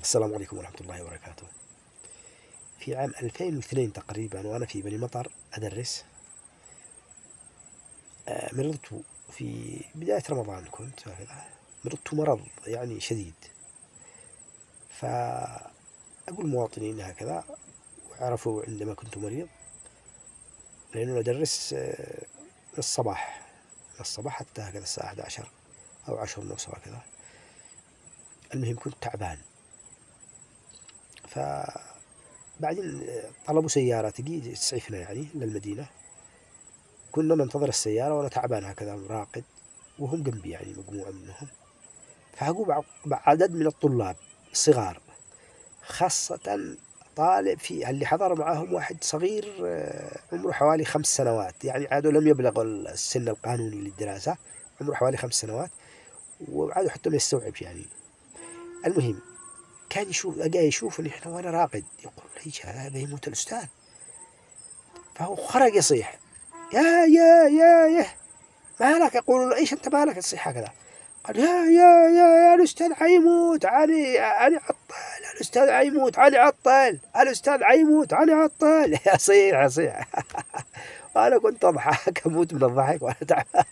السلام عليكم ورحمة الله وبركاته. في عام 2002 تقريبا وأنا في بني مطر أدرس. مرضت في بداية رمضان، كنت هكذا مرضت مرض يعني شديد. فأقول مواطنين هكذا وعرفوا عندما كنت مريض، لأنه أدرس من الصباح حتى هكذا الساعة 11 أو 10:30 هكذا. المهم كنت تعبان، فبعدين طلبوا سيارة تجي تسعفنا يعني للمدينة. كنا ننتظر السيارة وأنا تعبان هكذا راقد، وهم جنبي يعني مجموعة منهم. فعقوب عدد من الطلاب الصغار، خاصة طالب في اللي حضر معهم واحد صغير، عمره حوالي 5 سنوات، يعني عادوا لم يبلغ السن القانوني للدراسة، عمره حوالي 5 سنوات، وعادوا حتى ما يستوعبش يعني. المهم كان يشوفني احنا وانا راقد، يقول ليش هذا يموت الأستاذ. فهو خرج يصيح: يا مالك؟ يقولوا له: ايش انت مالك تصيح هكذا؟ قال: يا الأستاذ حيموت علي عطل، الأستاذ حيموت علي عطل، الأستاذ حيموت علي عطل. يصيح. وأنا كنت أضحك أموت من الضحك وأنا تعبان.